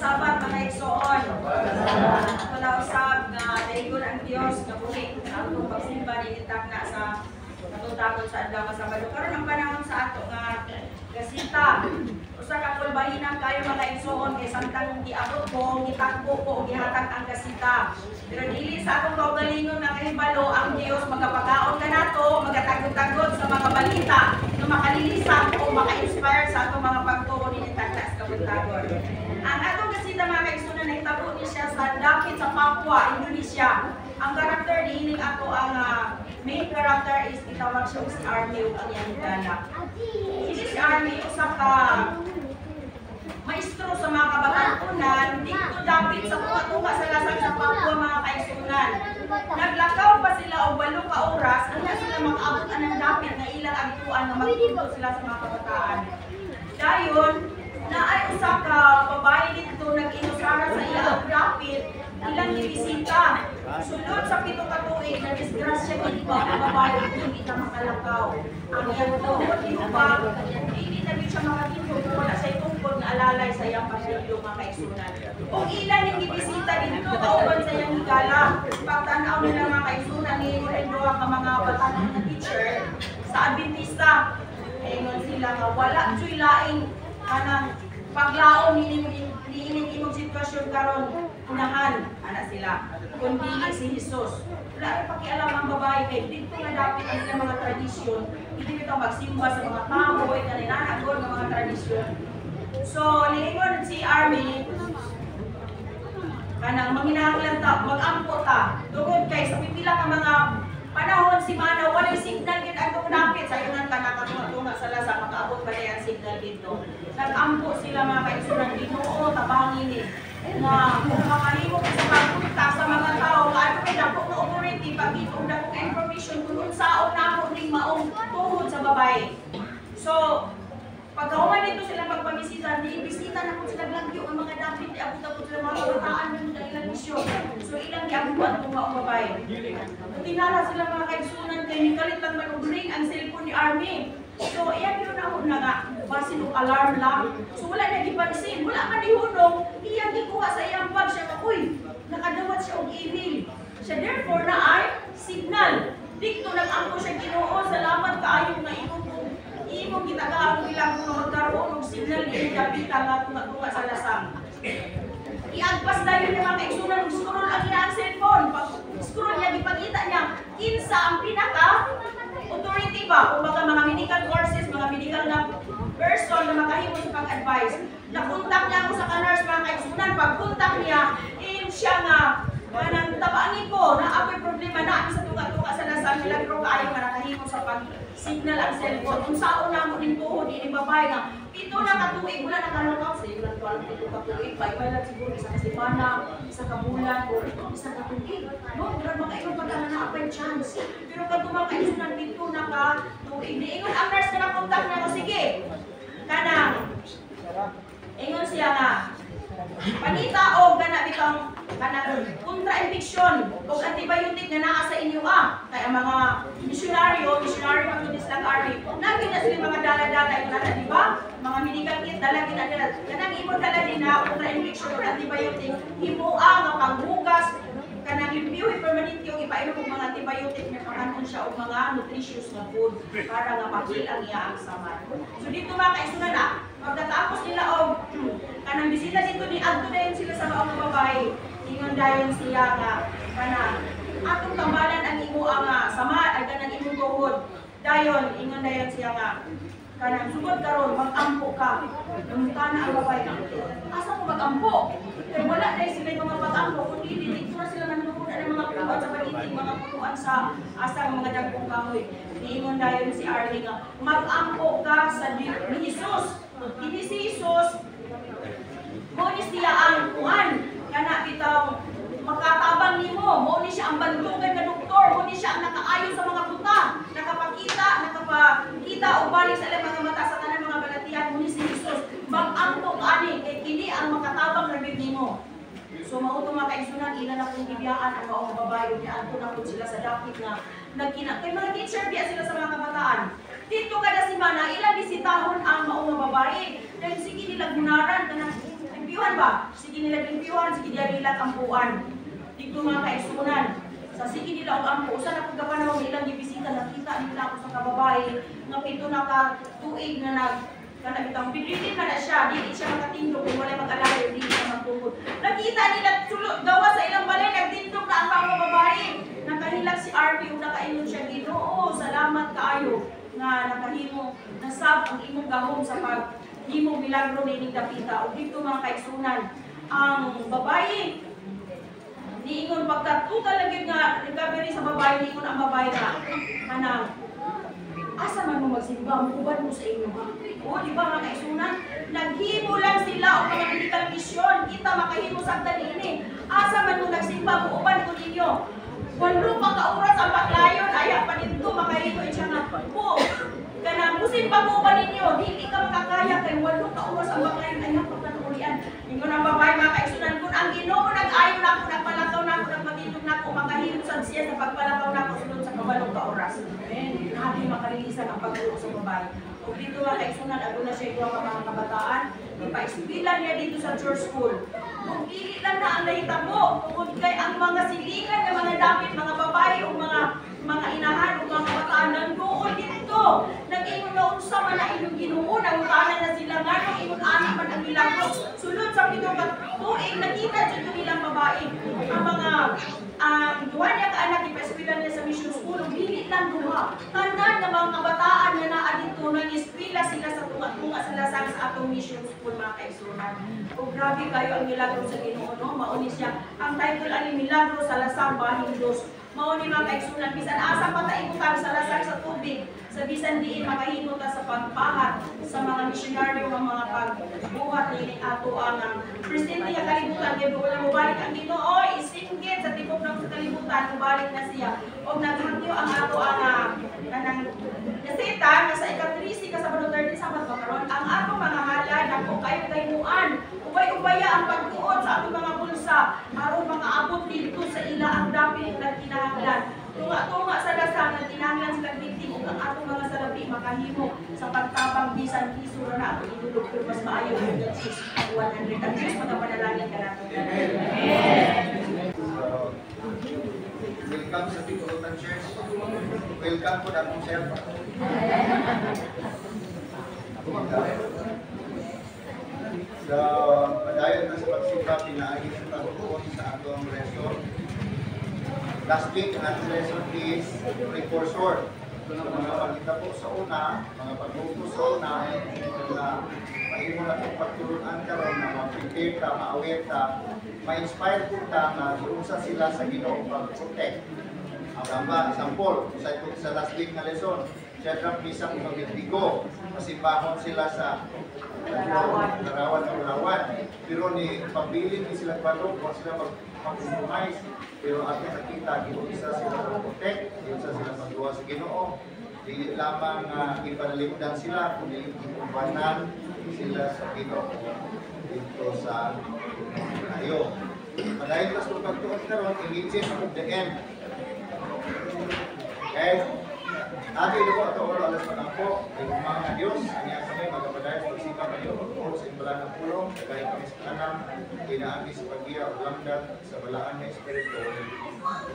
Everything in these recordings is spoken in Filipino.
Sabat mga igsoon. Wala usab nga daygon ang Dios nga buhi nga atong pagsimba dinitak na sa natutapon sa adlaw nga Sabado. Karon ang panahon sa ato nga gasita. Usa ka kulbahinan kayo mga igsoon kay samtang giabot ko, gitakbo ko, gihatag ang gasita. Pero dili sa atong kaugalingon nga kahibalo ang Dios magapagaon kanato, magatagod-tagod sa mga balita nga makalilisan o maka-inspire sa atong mga pagtuo dinitak na sa kabuntagon. Ang atong gasita mga kaigsunan nagtabo ni siya sa dapit sa Papua, Indonesia. Ang karakter ni ato ang main character is itawag siya si Army ug ang iyang gala. Si Army usa ka maestro sa mga kabatanunan dito dapit sa tunga sa lasang sa Papua mga kaigsunan. Naglakaw pa sila og 8 ka oras hanggang sila makaabot ang dapit nga ilang agtuan nga magtudlo sila sa mga kabataan. Dayon na ay usa ka babae dito nag-inusara sa iyang dapit ilang gibisita. Sulod sa 7 ka tuig na disgrasya gid ba ang babae dito kita makalakaw. Ang iyang tuhod ba hindi na siya makatindog wala sa tungkod nga alalay sa iyang pamilya mga kaigsunan. Kung ilan yung gibisita dito kauban sa iyang higala, pagtanaw nila mga kaigsunan ni duha ka mga batanon na teacher sa Adventista. Ingon sila nga wala joy laing kanang paglaom ni imong sitwasyon karon unahan ana sila kundi si Jesus. Wala pa pakialam ang babae kay dito nga dapat ang ilang mga tradisyon hindi bitaw magsimba sa mga tao ay kaninanagon ng mga tradisyon. So niingon si Army kanang manginahanglan ta mag-ampo ta tungod kay sa pipila ka mga panahon si Mana walay signal gid adto dapit sa iyon ka nakatunga sa lasa makaabot pa ang signal dito. Nag-ampo sila mga kaigsunan Ginoo tabangin ni na kung makahimo sa pagpunta sa mga tao ano kay dako nga authority pag itong dako information kung unsaon namo ning maong tuhod sa babae. So pagkahuman dito sila pagpabisita, di-bisita na kung sila lagyo ang mga dapit, abot-abot sila mga kabataan ng ilang misyon. So ilang giabuan kung maong babae. Tinala sila mga kaigsunan kay nikalit lang manubring ang cellphone ni Army. So iya gino na nga, basin og alarm lang. So wala na gipansin, wala man ihunong, iya gikuha sa iyang bag siya ka, uy, nakadawat siya og email. Siya therefore na ay signal. Dito nag-ampo siya Ginoo, salamat kaayo nga imong gitagahan ilang kung magkaroon og signal ni kapitan nga tunga sa lasang. Iagpas dayon niya mga kaigsunan og scroll ang iyang cellphone. Pag scroll niya gipakita niya kinsa ang pinaka authority ba kung mga medical courses, mga medical na person na makahimo sa pag-advise. Nakontak niya ako sa ka-nurse mga kaigsunan. Pag-kontak niya, siya nga kanang tabangin ko na ako'y problema na sa tunga-tunga sa lasang milagro kaayo nga nakahimo sa pag-signal ang cellphone. Kung saan na mo ning tuhod ini babae nga pito na katuig wala nakalakaw sa iyo lang 12 ka tuig pa lang siguro isa ka semana, isa ka bulan o isa ka tuig. No, mura makaingon pa na apay chance. Pero pag kumakaisunan pito na ka tuig niingon ang nurse na kontak niya ko sige. Kanang ingon siya nga panita o gana bitang kanang kontra-infection o antibiotic na naa sa inyo kaya ang mga missionary pagtulis lang army lagi na sila mga dala-dala yung nata di ba mga medical kit dala ginadala kanang imo dala din na kontra-infection o antibiotic himuang nga panghugas kanang limpyo permanent yung ipainom og mga antibiotic na pakanon siya og mga nutritious na food para nga makil ang iya ang saman. So dito mga kaisunan pagkatapos nila og kanang bisita dito ni adto dayon sila sa mga babae ingon dayon siya nga kanang atong tambalan ang imo ang sama ay kanang imong tuhod dayon ingon dayon siya nga kanang sugod karon mag-ampo ka nangutana ang babae asa mo mag-ampo kay wala dai sila mga pag-ampo kundi dito na sila nanununan ng mga punuan sa paliting mga punuan sa asang mga dagkong kahoy ingon dayon si Arlie nga mag-ampo ka sa ni Jesus ini si Jesus mo ni siya ang kuan kana bitaw makatabang nimo mo ni siya ang bantugan nga doktor mo ni siya ang nakaayon sa mga buta nakapakita o balik sa ilang mga mata sa tanan mga balatian mo ni si Jesus mag-ampo ani kay kini ang makatabang ra nimo. So mauto mga kaigsunan ila na kung gibiyaan ang mga babae ni adto na pud sila sa dapit nga nagkina kay mga teacher biya sila sa mga kabataan dito kada semana ilang bisitahon ang ilag hunaran kanang limpiwan ba? Sige nila limpiwan, sige diya nila ampuan. Dito mga kaigsunan. Sa sige nila og ampo, usa na pud kapanahon ilang gibisita nakita nila ako sa kababae nga pito na ka tuig na bitang pilitin na siya, di siya makatindog kung wala mag-alala, di siya magtugod. Nakita nila gawa sa ilang balay, nagtindog na ang mga babae. Nakahilak si RP o nakaingon siya, Ginoo, salamat kaayo nga nakahimo, nasab ang imong gahom sa paghimo milagro ni ining dapita. O dito mga kaigsunan, ang babae, niingon pagkatutal lagi nga recovery sa babae, niingon ang babae na, kanang, asa man mo magsimba, mukuban mo sa inyo. O, di ba mga kaisunan? Naghimo lang sila o mga medical mission. Kita makahimo sa dalini. Asa man mo nagsimba, mukuban ko ninyo. Walo pa ka-oras ang baklayon, ayaw pa dito, makahimo siya nga. Po, kanang musimba mo ba ninyo? Hindi ka makakaya kay walo ka-oras ang baklayon, ayaw pa panulian. Ingon ang babae mga kaisunan, kung ang Ginoo nag-ayo na ako, nagpalakaw na ako, nagpatindog na ako, makahimo sa siya sa pagpalakaw na ako, sunod sa kabalong ka-oras. Natin makalilisan ang pagtulog sa babae. O dito mga kaigsunan, ako na siya ito ang mga kabataan, ipa-expilan niya dito sa church school. Kung ili lang na ang nahitabo, kung kay ang mga silingan ng mga dapit, mga babae o mga inahan o mga kabataan, nandoon dito. Nag-ingon na unsa man na inyong Ginoo, nangutanan na sila nga, nung ingon anak man ang milagro. Sulod sa pitong tuig, nakita dito nilang babae. Ang mga duwa niya ka-anak, ipa-expilan niya sa mission school, bilit lang duha. Tanan ng mga kabataan na naa dito, nag-eskwela sila sa tunga-tunga sa lasang sa atong mission school, mga kaigsunan. O grabe kayo ang milagro sa Ginoo, no? Mauni siya. Ang title ay milagro sa lasang bahing Diyos. Mauni mga kaigsunan, bisan asa pataibutan sa lasang sa tubig, sa bisan diin makahimo ta sa pagpahat sa mga misyonaryo ng mga pagbuhat ni ato ang presidente nga kalibutan kay wala mo balik ang Ginoo, isinggit sa tibok ng kalibutan, mubalik na siya. O naghangyo ang ato ang kanang nasita nga sa ikatrisi ka sa Sabado Sabat karon ang ato mga halad ako kayo kayuan ubay-ubaya ang pagtuon sa ato mga bulsa aron makaabot dito sa ila ang dapit na kinahanglan. Tunga-tunga sa dasal na tinanglan sila victim ug ang ato mga salapi makahimo sa pagtabang bisan kisura na ato idulog pero mas maayo ang 100 ang Diyos magapanalangin ka nato. Welcome sa Bicol Church. Welcome po na kong sir. Sa padayon na sa pagsipa, pinaagin ang pagtuon sa atong lesson. Last week, ang atong lesson is precursor. So, mga pagkita po sa una, mga pagbutos sa una, na mahimo na itong pagtulunan karon na ma-prepare ka, ma-aware ka, ma-inspire po ka na iunsa sila sa Ginoo pag-protect. Ang gamba, example, sa last week na lesson, Shadrach, Meshach, ug Abednego, masimbahon sila sa larawan ng ulawan. Pero ni pabilin ni sila palog, kung sila mag-compromise. Pero ato nakita, isa sila mag-protect, isa sila magduwa sa Ginoo. Di lamang ipanalimutan sila, kundi ikumbanan sila sa Ginoo dito sa ayo. Padayon tas kung pagtuon karon, images of the end. Okay? Ate ito po ito oras alas patampo, yung mga Diyos, niya kami magkapadayon sa pagsipa kayo, o sa imbalan ng pulong, kahit kami sa kanam, kinaagi sa paggiya o lamdat sa balaan ng Espiritu,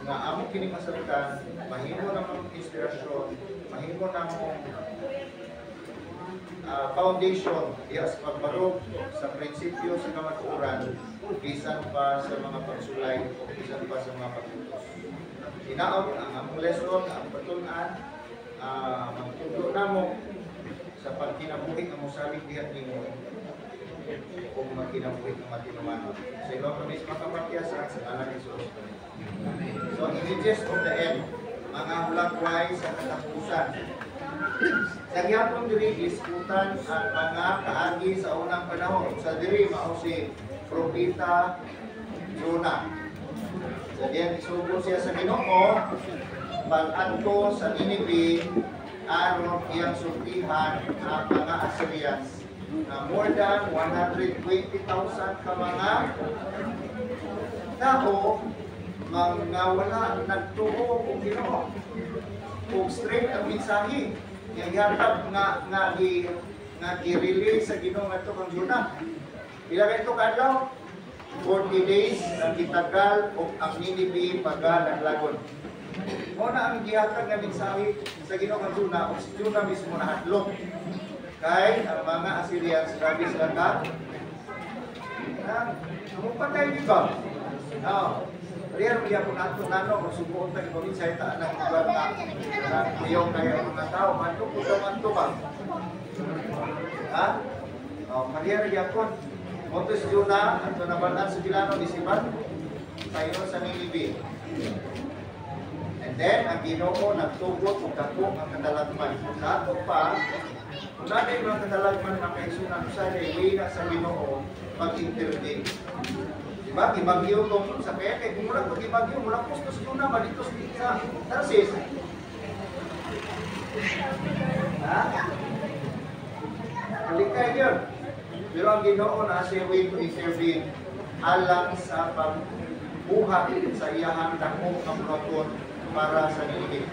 nga among kining masalitan, mahimo na mong inspirasyon, mahimo na mong foundation, yes, pagbarog sa prinsipyo sa kamatuoran, bisan pa sa mga pagsulay, bisan pa sa mga pagtutos. Inaot ang among lesson, ang patunan, magtudlo na mo sa pagkinabuhi ng musalig dihat nimo kung magkinabuhi ng matinumanon. Sa ibang promis makapatyasa sa ngalan ni Jesus. So, images of the end, mga hulagway sa katapusan. Sa gyapon diri iskutan ang mga kaagi sa unang panahon. Sa diri mao si propeta Jonah. Sa diyan isugo siya sa Ginoo pag-adto sa Nineveh aron iyang sultihan ang mga Assyrians na more than 120,000 ka mga tao mga wala nagtuo kung Ginoo. Kung straight ang mensahe, yung yatag nga nga i-release sa Ginoo ngadto kang Juna. Pila ka ito kadlaw? 40 days ang gitagal o ang Ninive paglalaglagon. Muna ang gihatag nga mensahe sa Ginoo kang Juna o si Juna mismo nahatlok. Kay ang mga Assyrians grabe sila ka. Mupatay di ba? Riyan mo yapon ato nano kung subuon tayo kung sa ita ng lugar na iyong kaya mga tao. Manto po naman ito ba? Ha? Mariya yapon. Motos Juna, at nabanan sa Bilano, Disipan, tayo sa Ninive. And then, ang Ginoo nagtugot o dako ang kadalagman. Sa ato pa, kung natin mga kadalagman na kaisunan sa way na sa Ginoo, mag-intervene. Diba? Ibagyo itong sa kaya, kaya kung mula pag-ibagyo, mula pustos Juna, malitos sa Tarsis. Ha? Kalikay yun. Pero ang Ginoo na siya way to intervene alang sa pagbuhat sa iyahang dako ng proton para sa Ninive.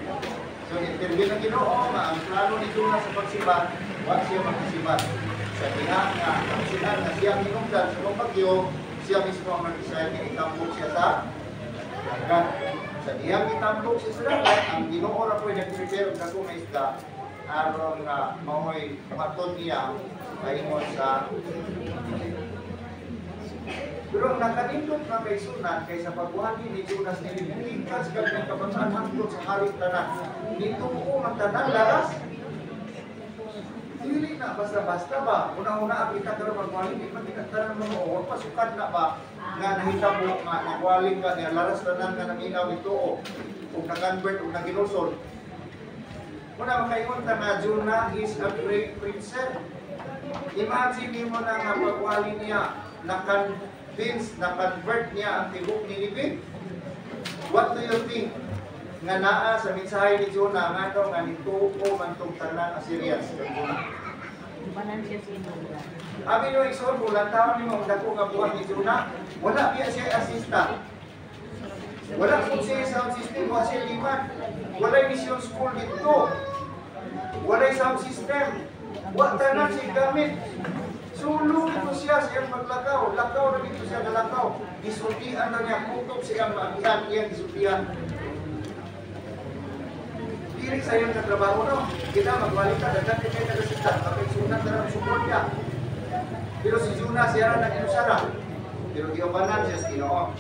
So intervene ang Ginoo nga ang plano ni Juna sa pagsibat, wag siya magsibat. Sa diha nga ang sinan na siya minungdan sa bagyo, siya mismo ang mag-decide nga itambok siya sa dagat. Sa diha itambok siya sa dagat, ang Ginoo ra po nag-prepare og dako nga isda aron nga maoy maton niya paingon sa pero ang nakanindot na kay Sunan kaysa pagbuhati ni Jonas nilikas kag ng kabataan hangtod sa halit tanan dito ko magtanan laras dili na basta-basta ba una-una kita karon magwali di man tanan mo pasukan na ba nga nahitabo nga nagwaling ka niya laras tanan nga naminaw ito o nag-convert o naginusol. Muna makaingon ta na Juna is a great princess. Imagine mo na nga pagwali niya, na-convince, na-convert niya ang tibok ni Ninive. What do you think? Nga naa sa mensahe ni Juna, nga daw nga nituko man itong talang Assyrians. Amin yung iso, bulan taon ni mga dako nga buwan ni Juna, wala biya siya asista. Wala kung siya sound system, wala siya liman. Wala mission school dito. Wala sound system. Wala tanan siya gamit. Sulong ito siya siyang maglakaw. Lakaw na dito siya nalakaw. Gisultihan na niya. Kutob siyang magihan. Iyang gisultihan. Diri sa iyong katrabaho no. Kita magbalik ka. Dagat ka kayo nagasitan. Kapagsunan na lang support niya. Pero si Juna siya na nag-inusara. Pero giyobanan siya sa Ginoo.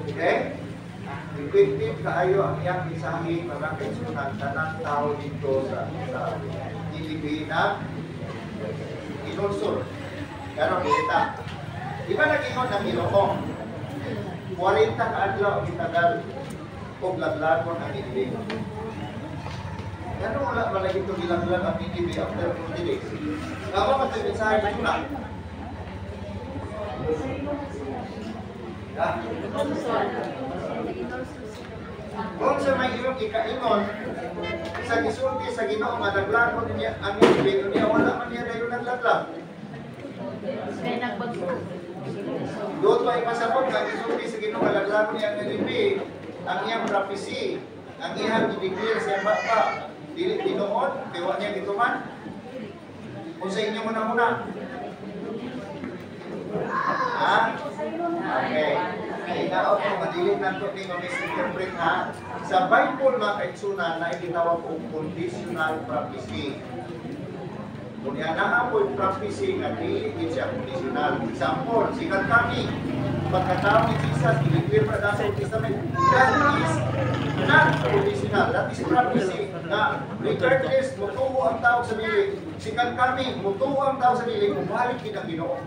Okay? Effective kaayo ang iyang mensahe para kay Sunan tanang tao dito sa Ninive na inulsor. Ganon kita. Di ba nag-ingon ang Ginoo? 40 ka adlaw ang itagal o laglagon ang Ninive. Ganon wala malagi ito bilaglag ang Ninive after 40 days. Gawa ka sa mensahe kay Sunan. Kung sa may iyong ikaingon, sa gisulti sa Ginoo nga naglagon niya ang Ninive niya, wala man niya dayon naglaglag. Kaya nagbagso. Doon pa ipasabot nga gisulti sa Ginoo nga naglagon niya ang Ninive, ang iyang prophecy, ang iyang i-declare sa bata, dili tinuod, tiwa niya dito man. Kung sa inyo muna. Ha? Okay. Ay naot ko madilit na ito ni misinterpret ha. Sa Bible mga kaitsunan na itawag kong conditional prophecy. Kung yan na po yung prophecy nga dili siya conditional. Example, sikat kami. Pagkatao ni Jesus, i-declare pa na sa Old Testament. That is not conditional. That is prophecy. Na regardless, mutuo ang tao sa nili. Sikat kami, mutuo ang tao sa nili. Bumalik kinang Ginoo.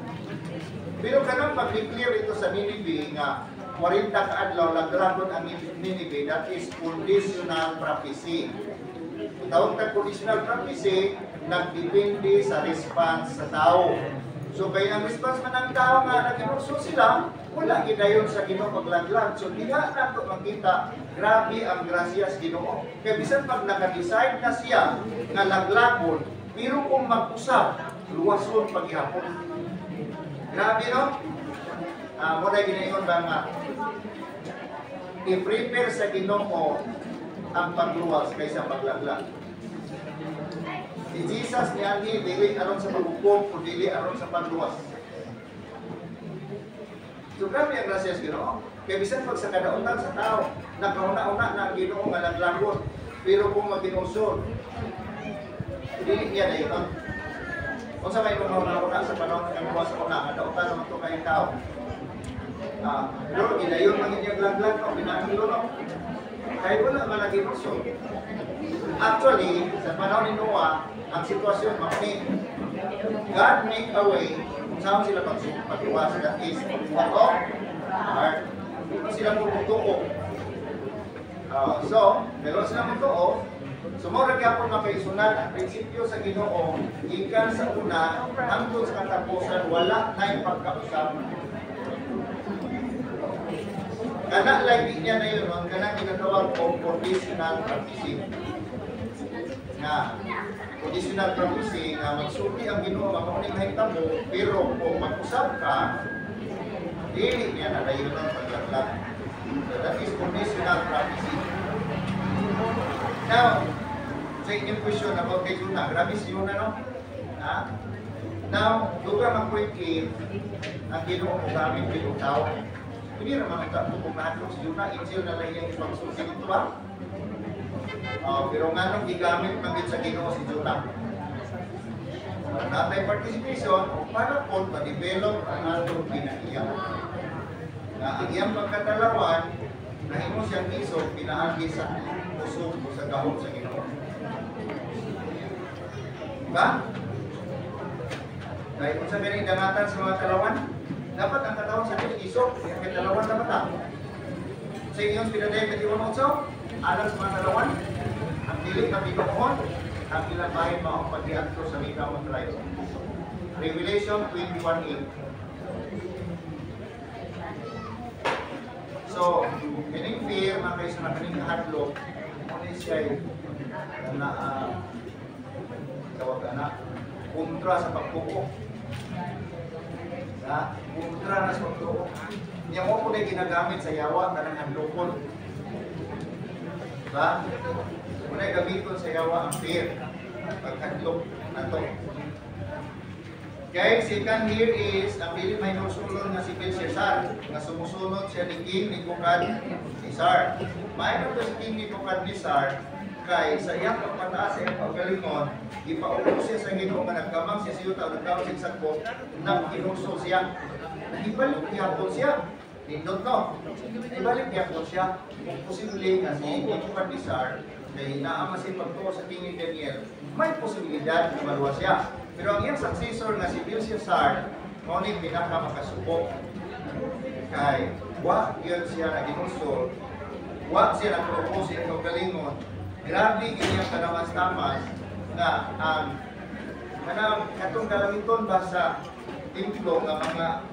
Pero kanang pag-declare ito sa Ninive nga 40 ka adlaw laglagon ang Ninive, that is conditional prophecy. Tawag na conditional prophecy, nagdepende sa response sa tao. So kaya ang response man ng tao nga naginurso sila, wala gidayon sa Ginoo paglaglag. So diha na ito makita, grabe ang grasya sa Ginoo. Kaya bisan pag naka-decide na siya nga laglagon, pero kung mag-usap, luwason paghihapon. Grabe no? Muna ginayon ba nga i-prepare sa Ginoo ang pagluwas kaysa paglaglag. Si Jesus ni Ani, dili aron sa paghukom o dili aron sa panluwas. So grabe ang grasya sa Ginoo. Kaya bisan pag sa kadautan sa tao, nakauna-una na ang Ginoo nga naglagot, pero kung maginusod, dili niya na yun. Kung sa may mga sa panahon ng mga sa una, kadautan naman ito kayong tao. Pero ginayon ang inyong laglag, no? Pinakilo, no? Kaya wala man naginusod. Actually, sa panahon ni Noah, ang sitwasyon makni. God make a way kung saan sila pagluwas. That is, what of heart. Sila puputuko. So, meron sila mutuo. Sumura kaya po makaisunan ang prinsipyo sa Ginoo, ikan sa una, hangtod sa katapusan, wala na yung pagkausap. Kana lagi niya na yun, ang kanang ginatawag o conditional practicing. Conditional practicing na magsulti ang Ginoo mamuning mahitabo, pero kung mag-usap ka, dili niya na yun ang paglaglag. So that is conditional practicing. Now, sa inyong question about kay Jonah, grabe si Jonah, no? Now, lugar mag-quick ang Ginoo mo gamit ng tao. Hindi naman ang tapo kung nahatong si Jonah, insil na lang yung ipagsusin ito ba? Pero nga nung gigamit magit sa Ginoo si Jonah. Natay participation, para po ma-develop ang atong pinaiyak. Na ang iyang pagkatalawan, nahimo siyang isog, pinaagi sa pusog o sa gahom sa Ginoo. Diba? Dahil kung sa ganing dangatan sa mga talawan, dapat ang katawan sa atin isog, yung katalawan na mata. Sa inyong pinadaya katiwan utso, alam sa mga talawan, ang dilik na pinukuhon, ang ilang bahay maong pag-iatro sa Lika of Christ. Revelation 21:8. So, kining fear, mga kayo sa nakaning kahadlok, kung siya na tawag na, kontra sa pagpuko. Kontra na sa pagpuko. Niya mo po na ginagamit sa yawa, kanang hadlokon. Diba? Muna gamiton sa yawa ang fear. Pagkadlok na to. Guys, second here is, ang dili may nusulon nga si Belshazzar, nga sumusunod siya ni King Nebuchadnezzar. May na to si King Nebuchadnezzar, kay sa iyang pagpataas sa iyang paggalingon, ipaupo siya sa Ginoo nga nagkamang siya sa yuta, nagkamang siya sa sakop, nang kinuso siya. Ibalik niya po siya. Nindot no. Ibalik niya po siya. Kung posible nga si Nebuchadnezzar, kay naamasin pagtuo sa King Daniel, may posibilidad na maluwa siya. Pero ang iyang successor nga si Belshazzar, ngunit pinakamakasupok. Kay, wa yun siya na ginusol, wa siya nagpropose siya ng galingon. Grabe ganyan kanamas-tamas na ang katong kalamiton ba sa templo nga mga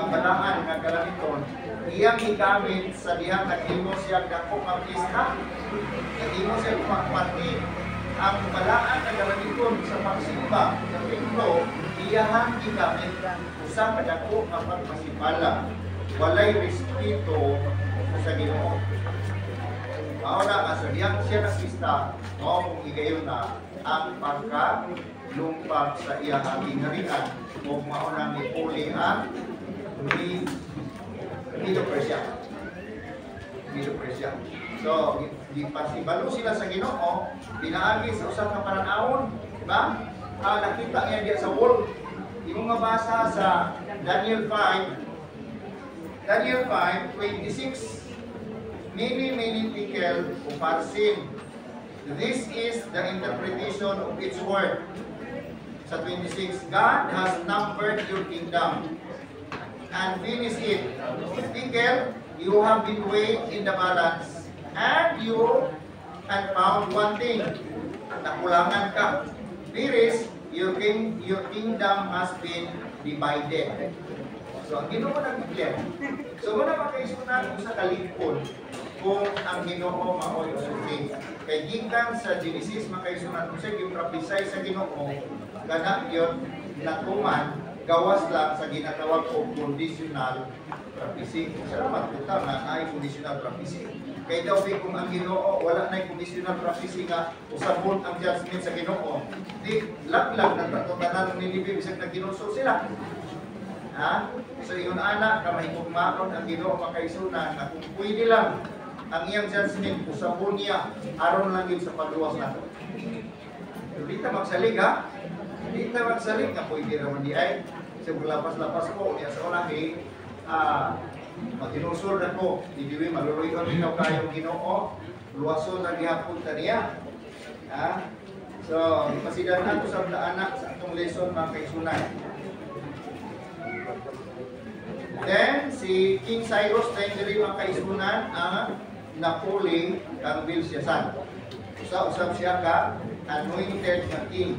balaan nga kalamiton, iyang igamit sa dihang nag-imo siya dakong artista, nag-imo siya pagpati ang balaan nga kalamiton sa pagsimba sa templo, iyahang igamit sa kadako ang pagmasipala. Walay respeto sa Ginoo. Mauna nga sa diyang siya nagsista, kung igayon na ang pagkalumpag sa iyang hinarian o mauna ni Puli ang Medo-Persia. So, pasibalo sila sa Ginoo, pinaagi sa usang ka pananawon, diba? Nakita niya diya sa wall. Yung mabasa sa Daniel 5:26. Many tekel uparsin. This is the interpretation of its word. Sa 26, God has numbered your kingdom and finished it. Tekel, you have been weighed in the balance, and you have found one thing. Nakulangan ka. Firis, your kingdom has been divided. So, ang Ginoo nag-declare. So, muna makaisunan kung sa kalipon kung ang Ginoo maoy usukin. Kay gikan sa Genesis, makaisunan kung siya yung prophesy sa Ginoo, ganap yun, natuman, gawas lang sa ginatawag o conditional prophecy. Salamat po ta na ay conditional prophecy. Kaya daw kung ang Ginoo wala na conditional prophecy nga usabon ang judgment sa Ginoo, di laglag ng tatotanan ni Ninive bisag nagginusol sila. Ha? So yun ana ka mahigugmaon ang Ginoo makaisunan na kung pwede lang ang iyang judgment usabon niya aron lang yun sa pagluwas nato. Di ta magsalig ha? Di ta magsalig nga pwede naman di ay sa lapas-lapas ko niya sa unahi maginusol na ko, hindi maluluyon ikaw kayong Ginoo, luwason na gihapon ta niya. Ha? So, ipasidan nato sa anak sa atong lesson mga kaisunan. Then, si King Cyrus na hindi mga kaisunan ang napuli kang Belshazzar. Usap siya ka anointed na king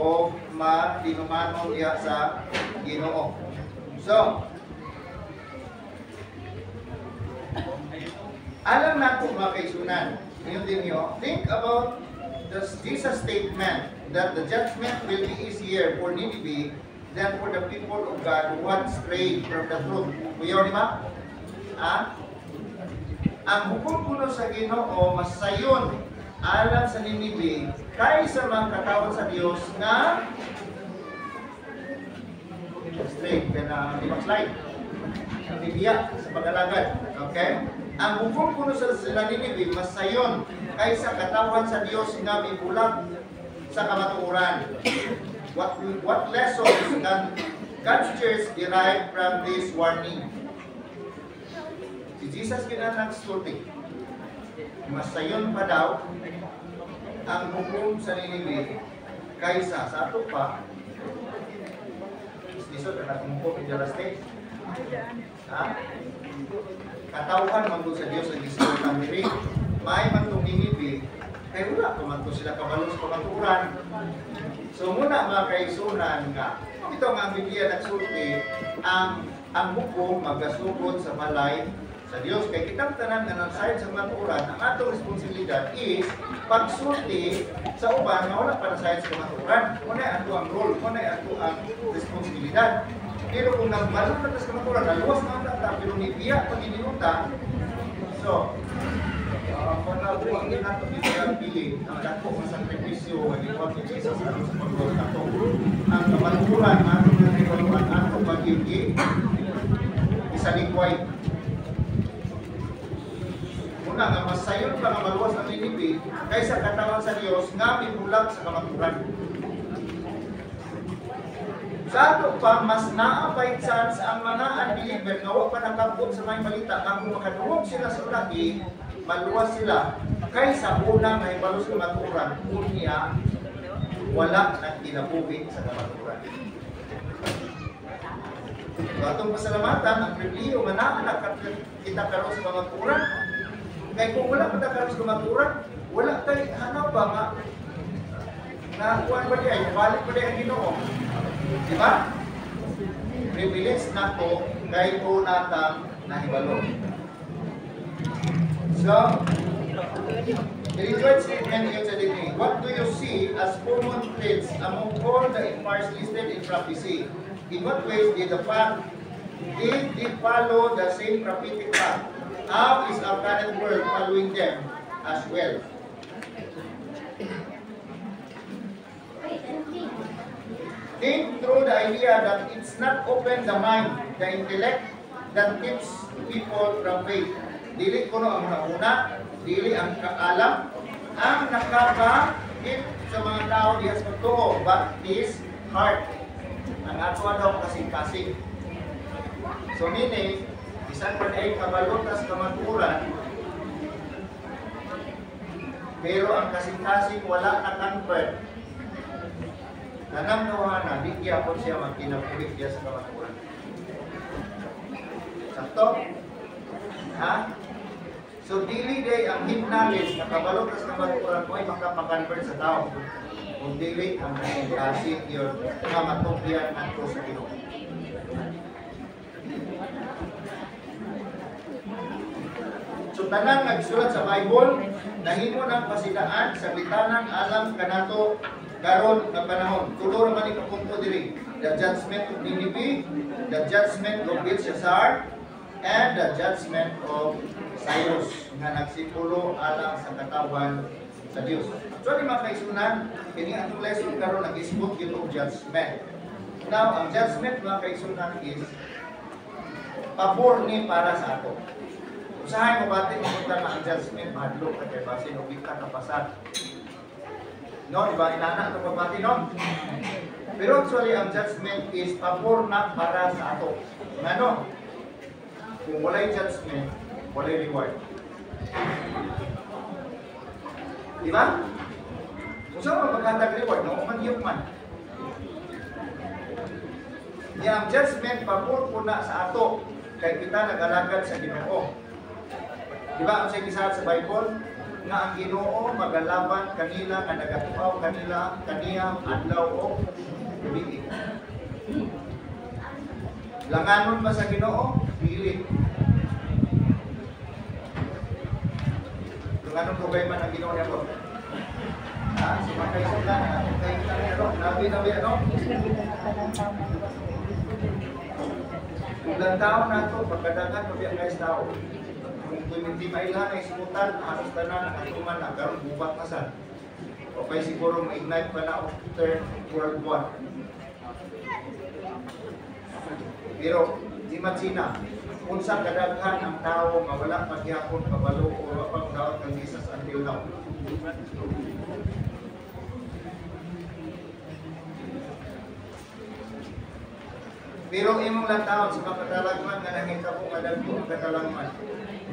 o matinumanon niya sa Ginoo. So, alam natin mga kaisunan, yun din nyo, think about Jesus' statement that the judgment will be easier for Nineveh than for the people of God who had strayed from the truth. Kuya, di ba? Ang hukom kuno sa Ginoo mas sayon alam sa Nineveh kaysa mga katawan sa Dios na straight na di slide. Ang bibiyak sa pag-alagad. Okay? Ang hukom kuno sa Nineveh mas sayon kaysa katawan sa Dios nga mibulag sa kamatuoran. What lessons can God's church derive from this warning? Si Jesus kinanagsulti. Mas sayon pa daw ang hukom sa Nineveh kaysa sa ato pa. Istisod na hukom in the last days. Ha? Katauhan man sa Dios ang gisod ng diri. May man tong Nineveh kay wala pa man sila kabalo sa kamatuoran. So muna mga kaisunan nga ito nga ang Biblia nagsulti ang hukom magasugod sa balay sa Dios. Kay kitang tanan nga nagsayod sa kamatuoran, ang atong responsibilidad is pagsulti sa uban nga wala pa nasayod sa kamatuoran. Muna ato ang role, muna ato ang responsibilidad. Pero kung nagbalot na sa kamatuoran, naluwas na ang tata, pero nibiya pag ininuta, so kung nabuang din nato ang pili, ang dako ng sakripisyo, ang ipag ni Jesus, ano sa pagluwas nato, ang kamatuoran, atong nagkaluan, atong pag-ibig, isalikway. Una nga, mas sayon pa nga maluwas ng Nineveh kaysa katawan sa Dios nga mibulag sa kamatuoran. Sa ato pa, mas naapay chance ang mga unbeliever nga wala pa nakabot sa may balita nga kung makadungog sila sa ulagi, maluwas sila kaysa unang na ibalos ng kamatuoran kunya wala nang kinabuhi sa kamatuoran. So atong pasalamatan ang pribilehiyo nga naa kita karon sa kamatuoran. Kaya kung wala pa karon sa kamatuoran, wala tayo hanap ba nga na kuwan ba diay, balik ba diay ang Ginoo? Di ba? Privilege na to kay po natang nahibalo. So, the rejoice statement is a degree. What do you see as common traits among all the empires listed in prophecy? In what ways did they follow the same prophetic path? How is our current world following them as well? Think through the idea that it's not open the mind, the intellect, that keeps people from faith. Dili kuno ang una, dili ang kaalam, ang nakaka-keep sa mga tao diha sa pagtuo, but his heart. Ang ato daw kasing-kasing. So meaning, isang pa ay kabalotas kamatuoran, pero ang kasing-kasing wala na convert. Nanamnawa na, di gyapon siya magkinabuhi diya sa kamatuoran. Sakto? Ha? So dili day ang hid knowledge na kabalotas kamatuoran mo ay makapakonvert sa tao. Kung dili ang kasing yun na matungyan nato sa Ginoo. So tanan nagsulat sa Bible, nahimo ng pasidaan sa bitanang alam kanato karon nga panahon. Tulo ra man ikapunto diri. the judgment of Nineveh, the judgment of Belshazzar, and the judgment of Cyrus nga nagsipulo alang sa katawan sa Dios. So di mga kaisunan, kini atong lesson karon nag-isbot gyud og judgment. Now, ang judgment mga kaisunan is pabor ni para sa ato. Usahay mo bati kung ang judgment mahadlok ka kay basin og kita kapasad. No, di ba inana ito pabati no? Pero actually ang judgment is pabor na para sa ato. Ngano? Kung walay judgment, walay reward. Di ba? Kung saan mo maghatag reward, no? Umaniyok man. Ang judgment, pabor po na sa ato, kay kita nag-alagad sa Ginoo. Di ba? Ang siya sa Bible, nga ang Ginoo magalaban kanila, nga nagatuaw kanila, kaniyang adlaw o gabi. Langanon ba sa Ginoo? Dili. Langanon ko ba man ang Ginoo niya po? Si Makaisunan, kayo ano? Nabi, ano? Ilang taon na ito, pagkadagan, mabiyak guys tao. Kung hindi mailan ay simutan, halos tanan, nakatuman na, karoon bubat na sa. O kaya siguro ma-ignite pa na o Third World War. Pero, imagine na, kung sa kadaghan ang tao, mawala pagyapon, kabalo, o wapang daot ng Jesus until now. Pero imong lantaon sa katalagman nga nangita po nga dagko ang katalagman.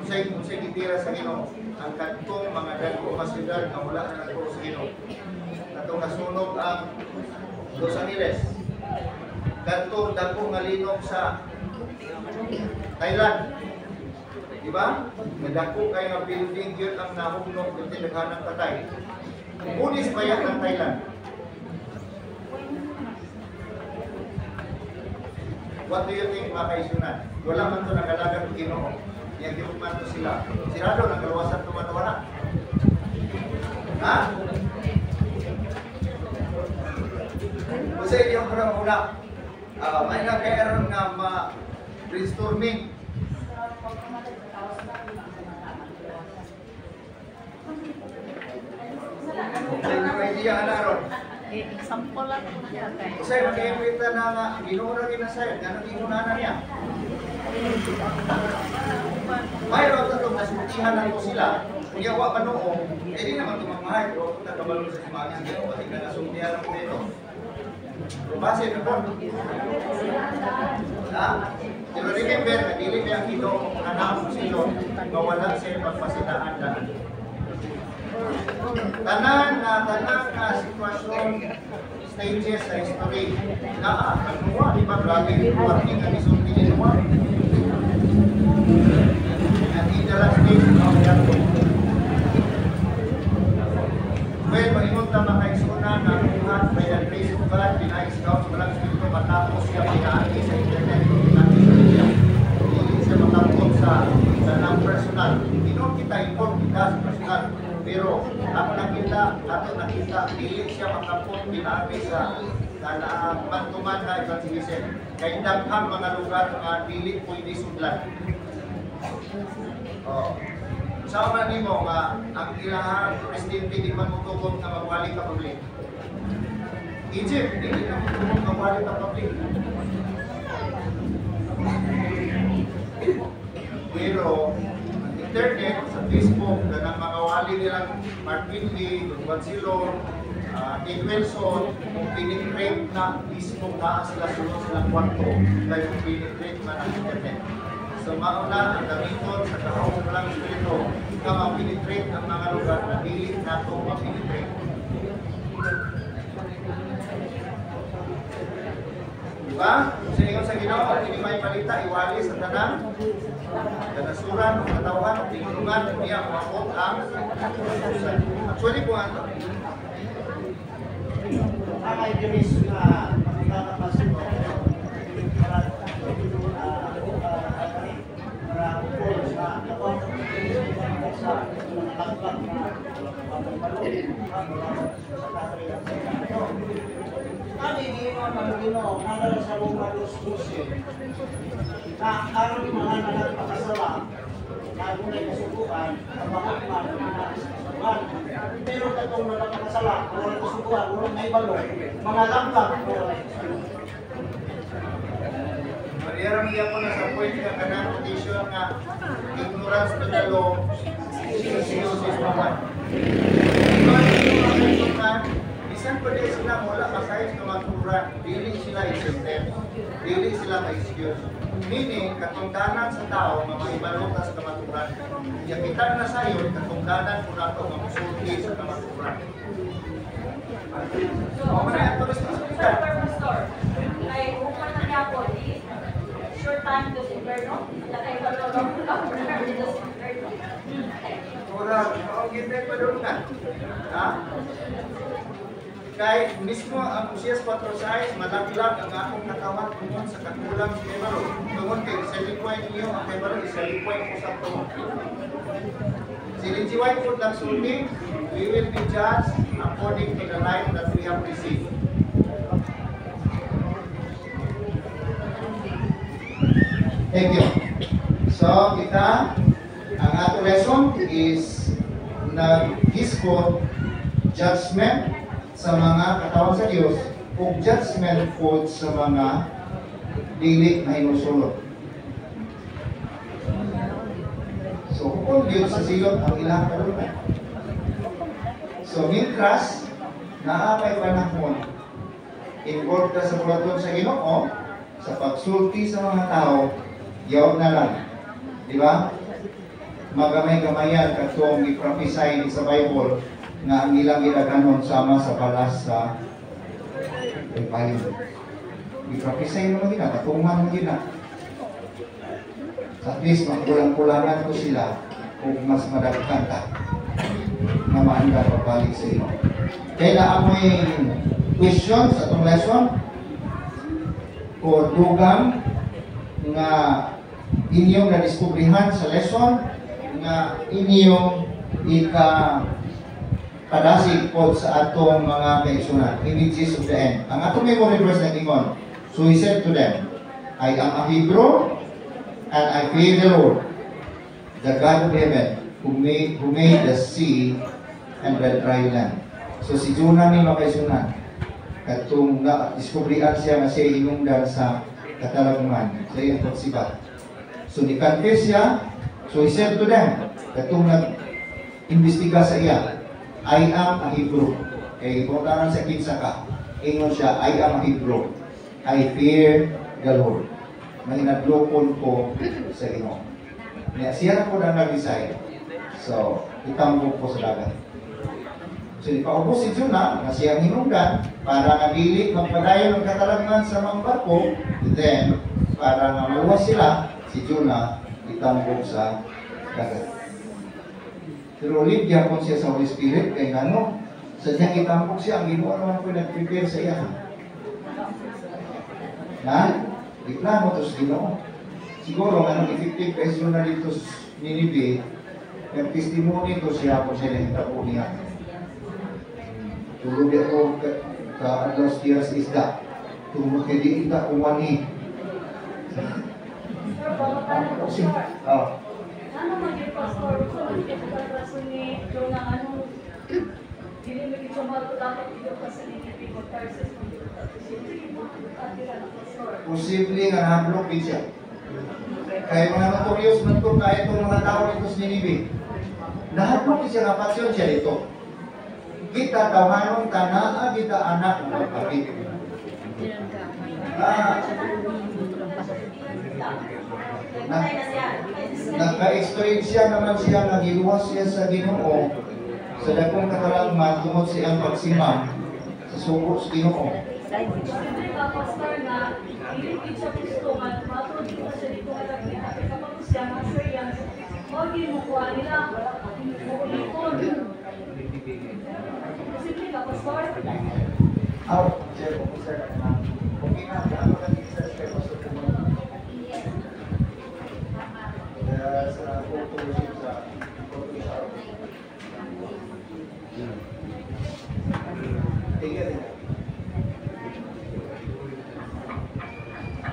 Unsay gitira sa Ginoo ang kadtong mga dagko nga syudad nga wala na nagko sa Ginoo. Katong nasunog ang Los Angeles. Kadtong dagko nga linog sa Thailand. Di ba? Nadako kay nga building gyud ang nahugnog kun tinaghanang patay. Pulis bayan ng Thailand. What do you think mga kaisunan? Wala man ito nagalagan ng Ginoo. Niyagirot man ito sila. Sirado, nagalawasan ito man. Ha? Kasi yung muna, may nagkairoon nga ma-brainstorming. May idea ka na ron. Example lang po siya. Kasi mag-iimbita na nga, Ginoo na ginasayad, nga nag-iunanan niya. Mayroon na itong nasuntihan lang po sila. Kung yawa pa noong, hindi naman tumamahay. Pero kung nagkabalo sa simagi sa Ginoo, kasi nasuntihan lang po dito. Base na po. Pero remember, nagdili niya ang Ginoo, anak mo silo, mawala siya pagpasinaan daan. Tanan na sitwasyon, stages sa history na nagmuwa, di ba? Grabe yung warning na nisulti niya naman. At in the last days of the world. Well, mag-ingon na makaisuna na buhat by the grace of God, pinais-scout, walang spirito, matapos siya pinaagi sa internet, hindi siya matapos sa non-personal. Hindi kita import kita sa personal. Pero ako nakita, dili siya makapot pinaagi sa bantuman na evangelism. Kaya daghang mga lugar nga dili pwede sudlan. Sa una nimo nga ang ilahang presidente di man mutugot na magwali ka public. Egypt, dili na mutugot magwali ka public. Pero internet, sa Facebook, na mga wali nilang Mark Whitley, Don Silor, Ed Wilson, kung pinitrate na Facebook na sila sunod silang kwarto, dahil kung pinitrate na ng internet. So mauna ang gamiton sa kahawag lang spirito, ka mapinitrate ang mga lugar na dili na ito mapinitrate. Diba? Kung sinigod sa Ginoo, hindi may palita, iwali sa tanang kanasuran o katawan o tinulungan niya umabot ang utusan. Actually po ang idealist na makikakapasin ko para sa kapag sa nakakabak na kami ingon ang Ginoo nara sa Romanos 12 na ang mga nagpakasala na dunay kasubuan ang mga kasubuan. Pero katong nagpakasala wala kasubuan, wala may balo, mga lampak wala. Mariyang iya ko na sa point nga kanang condition nga ignorance to the law is naman. Bisan pa din sila wala kasayos na maturan, dili sila existent, dili sila ma-excuse. Meaning, katungdanan sa tao nga maibalota sa kamaturan. Yakitan na sayo, katungdanan ko na ito mamusulti sa kamaturan. So, ang responsibilidad. Ay, upan na niya po, short time to inverno. Nakay ba ito lang po lang to inverno? Kurang, ang gintay pa doon nga. Ha? Kahit mismo ang Usias 4:6, malaglag ang akong katawan tungkol sa kakulang si Kebaro. Tungkol kay isalipway niyo, ang Kebaro isalipway ko sa ito. Silinsiway po lang sulti, we will be judged according to the life that we have received. Thank you. So, kita, ang ato lesson is nag-discord judgment sa mga katawan sa Diyos o judgment po sa mga dili na inusulot. So, kung Diyos sa silot ang ilang kalungan. So, mientras, naapay panahon, involved ka sa pulaton sa Ginoo, sa pagsulti sa mga tao, yaw na lang. Di ba? Magamay-gamayan katong i-prophesy sa Bible nga ang ilang ilaganon sama sa balas sa Bible. I-prophesy mo gina, katungan mo gina. At least magkulang-kulangan ko sila kung mas madagkan ka na maanda pagbalik sa iyo. Kaya na amoy questions sa itong lesson o dugang nga inyong nadiskubrihan sa lesson nga inyong padasig po sa atong mga kaisunan, images of the end. Ang atong memory verse na ingon, so he said to them, I am a Hebrew, and I fear the Lord, the God of heaven, who made the sea and the dry land. So si Jonah ni mga kaisunan, katong na-discoveryan siya na siya inungdan sa katalagungan, sa iyong pagsibat. So ni-confess siya, so he said to them, katong nag-imbestiga sa iya, I am a Hebrew. Kaya ipuntaran sa kinsa ka. Ingon siya, I am a Hebrew. I fear the Lord. Mahinadlokon ko sa Ginoo. Siya na po na nag-decide. So, itambok po sa dagat. So, ipaubos si Jonah na siyang hinungdan para nagili magpadayon ng katalangan sa mga barko. Then, para nga maluwas sila, si Jonah itambok sa dagat. Pero ulit yapon siya sa Holy Spirit kay ngano sadyang itampok siya ang Ginoo naman po nag-prepare sa iya. Na, iplano to sa Ginoo. Siguro nga effective kasi na dito sa Ninive, yung testimony to siya po siya nagtapo niya. Tulog ako ka-ados tiras isda. Tulog kay di kita umani. Ano maging pastor? So, magkakarason ni Jonah, ano, hindi mo ito mato dapat ito kasi nilipin ko Tarsus ng posible nga nablok din siya. Kaya mga notorious man ito, kahit itong mga tao nito sa Ninive, nahablok din siya, napasyon siya dito. Kita tawanon tanaa, kita anak ng kapatid. Nagka-experience siya naman siya, nagiluwas siya sa Ginoo sa dakong katalagman tungod siyang pagsimam sa sugo sa Ginoo. Siyempre ka, pastor, na ilipid siya gusto nga, matulog dito siya dito ka lang niya. Kapag siya, ma-sure yan, huwag mo kuha nila, ulikon. Siyempre ka, pastor. Sir, sir, okay na, ano ka din sa sir, pastor ko mo? Sa photoshop sa Photoshop. Tingnan din.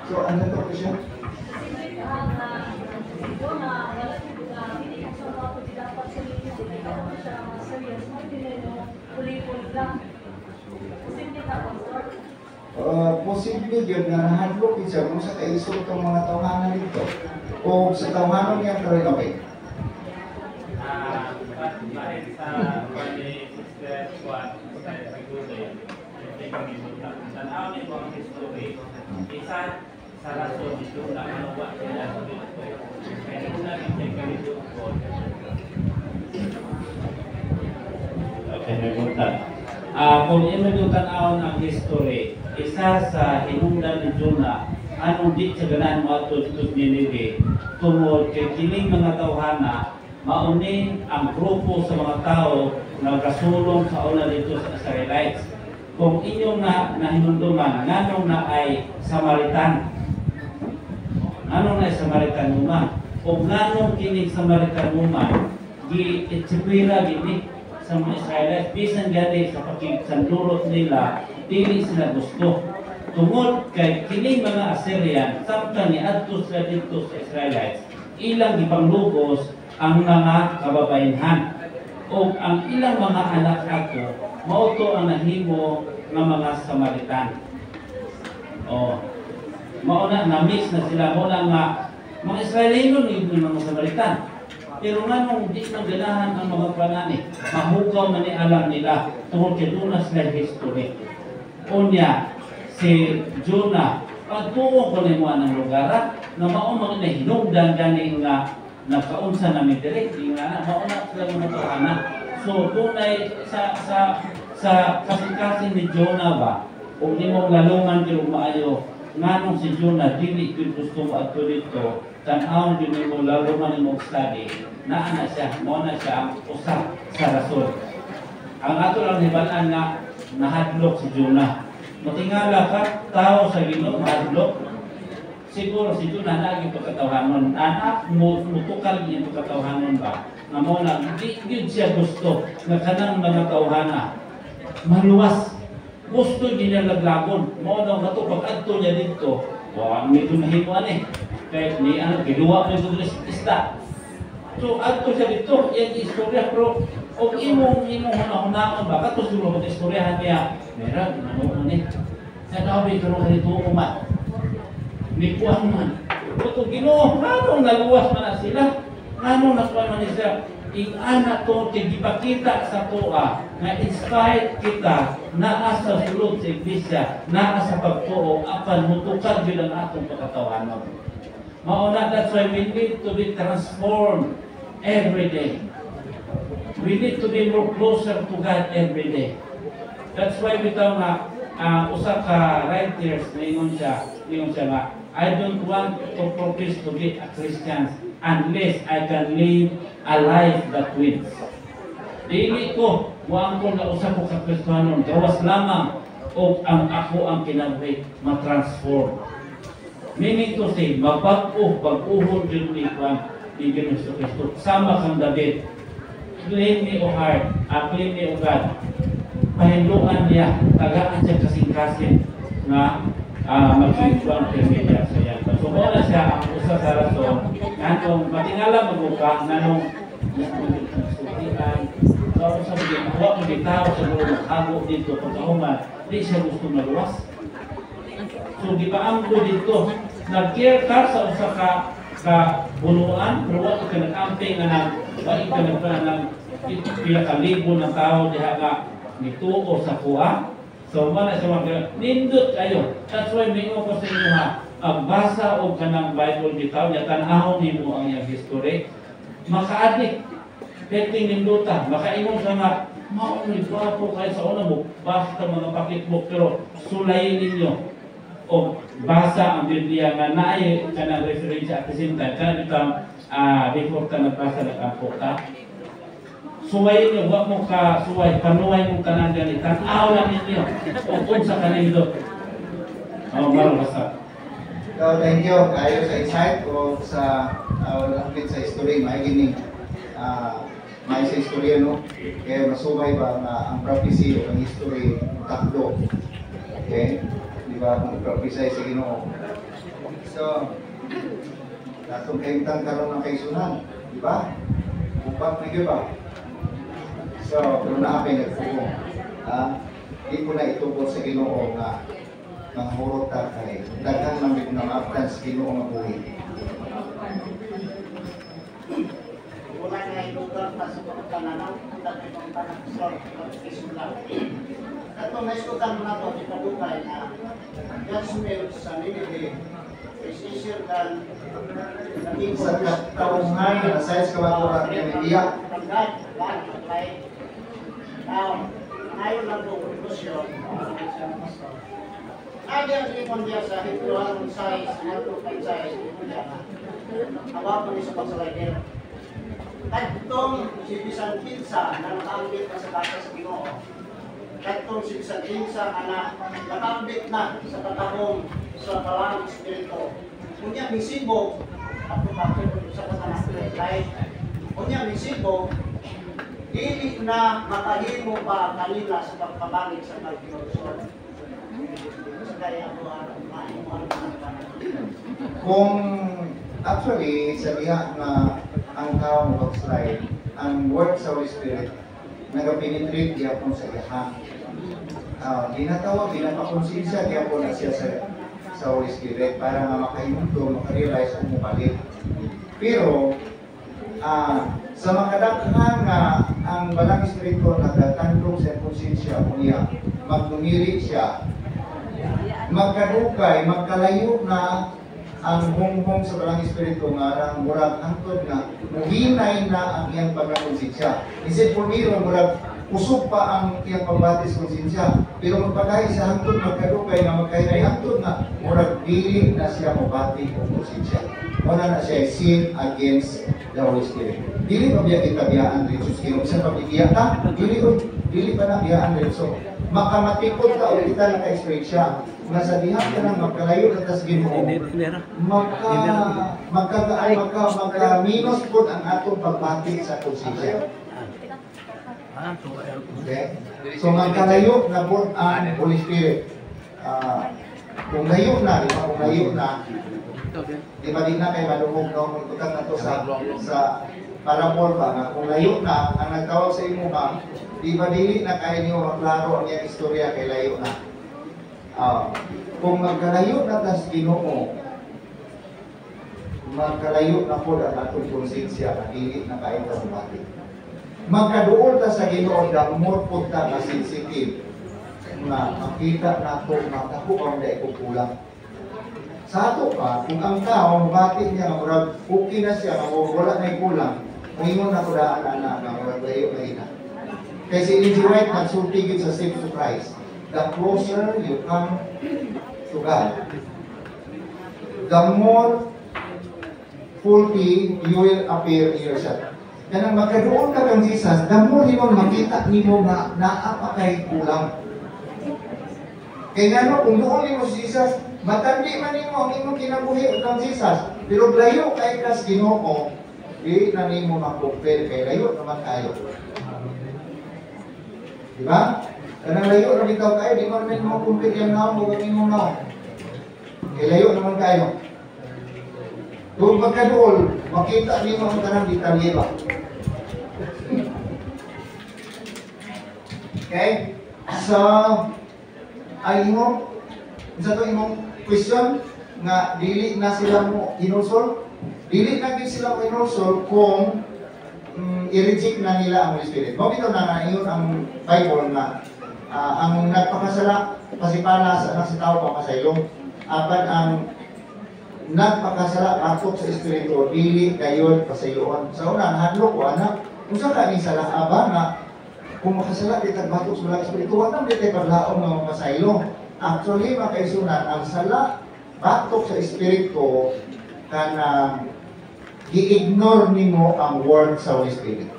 So, ano to po siya? Kasi ang ito na wala dito hindi ko sa mga pwede dapat sa inyo, hindi ka naman siya mga serious, mo din na huli-huli lang. Kasi hindi ka pastor. Posible yun na nahadlok siya kung sa kaisog itong mga tawhanan dito. O sa tawhanan niya ito rin okay. Dahil sa pwede sister Juan, sa Pagulay, tanaw ni mga history, isa sa rason dito na manawa sila sa dito. Kaya una rin siya ganito po. Okay, naguntan. Kung yung tanaw ng history, isa sa hinungdan ni Jonah, anong di sa ganan mo ato dito Ninive, tungod kay kining mga tawhana, maunin ang grupo sa mga tao na nagasulong sa una dito sa Israelites. Kung inyong nahinunduman, nganong na ay Samaritan. Nganong na ay Samaritan naman. Kung nganong kining Samaritan naman, itsipira gini sa mga Israelites, bisan gani sa pakigsandurot nila, dili sila gusto. Tungod kay kining mga Assyrian, samtang ni adto sila dito sa Israelites, ilang ipanglugos ang mga kababayenhan o ang ilang mga anak ato mauto ang nahimo ng mga Samaritan. Mauna na-mix na sila mo lang mga Israelino ni mga Samaritan. Pero nga nung di nang ganahan ang mga panani, mahugaw man ni alam nila tungkol kay Jonah sila history. Unya si Jonah pagtuo ko ni mo ng lugar na mao mga hinungdan ganing nga nagkaunsa na may direct nga mauna sila mga tawhana. So tunay sa kasing-kasing ni Jonah ba kung di mo lalungan kay maayo nganong si Jonah dili gyud gusto mo adto dito tan-aw gyud mo lalungan mo study naa na siya mo na siya ang usa sa rason. Ang ato lang hibalan nga nahadlok si Jonah. Matingala ka tao sa Ginoo mahadlok. Siguro si Jonah lagi pagkatawhanon. Anak mo mutukal niya pagkatawhanon ba? Nga mo na, hindi siya gusto na kanang mga tawhana. Maluwas. Gusto niya laglabon. Mo na nga ito, pag-adto niya dito, medyo nahimuan eh. Kahit ni giluwa mo yung isda. So, adto siya dito, yung istorya, pero kung imong hunahunahon ba, kato siguro mag-istoryahan niya, meron, nanunan eh. Nanabi ka rin ganito umat. May kuwan man. Kung Ginoo, anong naluwas man na sila? Anong nakuha man sila? Ing-ana to, tigipakita sa toa, na inspired kita, naa sa sulod sa iglesia, naa sa pagtuo, apan mutukad yun ang atong pagkatawanan. Mauna, that's why we need to be transformed every day. We need to be more closer to God every day. That's why bitaw nga, usa ka writers na ingon siya nga, I don't want to profess to be a Christian unless I can live a life that wins. Dili ko, wang ko na usa ko ka Kristiyanon, gawas lamang o ang ako ang kinabuhi ma-transform. Meaning to say, mabag-o, pag-uhod yun ni Kristo Kristo. Sama kang David. Clean me o heart, clean me o God. Pahinduan niya, tagaan siya kasing-kasing na mag-ibang permedya sa yan. So, kung na siya ang usa sa rason, nanong matingala magbuka, nanong sukihan, so, sa mga nakuha ko di tao sa mga nakago dito, pagkahuman, di siya gusto maluwas. So, di ba ang ko dito, nag-care ka sa usa ka bunuan, pero wala ka nag-amping na wala ka nagpanang pila ka libo ng tao diha nga nituo sa kuha. So, mana sa mga nindot kayo. That's why may ko sa inyo ha, magbasa o kanang Bible bitaw, tanahon nimo ang iyang history, makaadik, peting ninduta, makaingon sa nga, maunay pa po kayo sa una mo, basta mga pakitbook, pero sulayin ninyo, o basa ang Biblia nga naay kanang referensya at the same time, kanang itang before ka nagbasa nag-ampo ka, suway niyo, huwag mo ka suway, panuway mo ka nang ganit, tanaw lang ninyo, ukod sa kanindot. Marang basta. So, thank you kayo sa insight o sa lapit sa history, mahigining may sa history, no? Kaya masubay ba na ang prophecy o ang history takdo. Okay? Di ba? Kung i-prophesy sa Ginoo, o So, natong kaimtang karon ng kaisunan, di ba? Upat na ba? So, pero naapay nagpupong. Di ko na itubos sa Ginoo nga manghurot ta kay daghang namig na maabtan sa Ginoo nga buhi. Wala na ilugar pa sa pagkananaw, wala na itong panagkasal, pagkisulang. At kung naisutan mo na ito, ipagukay na judgment sa Nineveh is easier than the people Sa kataungan na size kawatura ni Media. Now, ngayon lang po konklusyon. Adi ang limon niya sa hituan size, natutupan size, ito niya na. Hawa po niya sa pagsalaydero. Katong si Bisan Kinsa na nakaambit na sa kasa sa Ginoo. Katong si Bisan Kinsa na nakaambit na sa katahong sa parang espiritu. Kunya misibo, at pumakit sa katanang life. Kunya misibo, dili na makahimo pa kanila sa pagpabalik sa pagkinulusyon. Sa kaya ako mahimo Kung actually, sa diha na ang tao mo slide, ang work sa Holy Spirit, nag-penetrate diya po sa iha. Ginatawa, ginapakonsensya diya po na siya sa Holy Spirit para nga makahimundo, makarealize kung mabalik. Pero, sa makadakhan nga ang Balang Espiritu nagtatandong sa konsensya mo niya, magdumiri siya, magkadugay, magkalayo na ang hunghong sa Balang Espiritu nga arang murag angkod nga muhinay na ang iyang pagkakonsensya. Isip po nilo murag usog pa ang iyang pagbatis konsensya, pero magpagahi sa hangtod magkadugay nga magkahinay hangtod nga murag dili na siya mabati o konsensya. Wala na siya sin against the Holy Spirit. Dili pa biya kita biyaan rin sa Ginoo. Sa pabibiya ka, dili pa na biyaan rin. So, makamatikot ka o kita naka-experience siya. Nga sa diha ka nang magkalayo ka sa Ginoo, magka-minus po ang atong pagbati sa konsensya. Okay? So, magkalayo na po ang Holy Spirit. Kung layo na, di ba? Kung layo na, di ba din na kayo malumog no? Ikutan na to sa parabol ba nga kung layo na ang nagtawag sa imo ba, di ba dili na kayo niyo maklaro ang iyang istorya kay layo na. Kung magkalayo na tas Ginoo, magkalayo na po ang atong konsensya na dili na kayo kasubati. Magkaduol ta sa Ginoo damot po ta na sensitive na makita nato na ako ang dai kulang. Sa ato pa, kung ang tao, mabati niya na murag okay na siya, wala na kulang, ngayon na kudaan na murag layo na ina. Kasi Ellen G. White nagsulti sa Safe to Christ. The closer you come to God, the more fully you will appear in yourself. Kaya nang magkaroon ka kang Jesus, the more mo makita nimo na naapa kay kulang. Kaya nga no, kung doon mo si Jesus, matandi man nimo ang imong kinabuhi kang Jesus, pero layo kay kas Ginoo, di na nimo makumpare kay layo naman kayo. Di ba? Kanang layo na bitaw kayo, di man mo kumpare yang naon mo nimo naon. Kay layo naman kayo. Kung magkadool, makita nimo ang kanang detalye ba? Okay? So, ay mo, sa to imong question nga dili na sila mo inulsol, dili na gid sila mo inulsol kung i-reject na nila ang Holy Spirit. Mo bitaw na iyon ang Bible na ang nagpakasala pasipala sa anak sa tao papasaylo, apan ang nagpakasala atok sa Espiritu dili kayon pasayloon. Sa una nahadlok ko anak, unsa ka ni sala aba nga kung makasala kita batok sa Balang Espiritu, wala di tayo paglaong nga mapasaylo. Actually, makaisunan, ang sala batok sa Espiritu kana i-ignore nimo ang word sa Holy Spirit.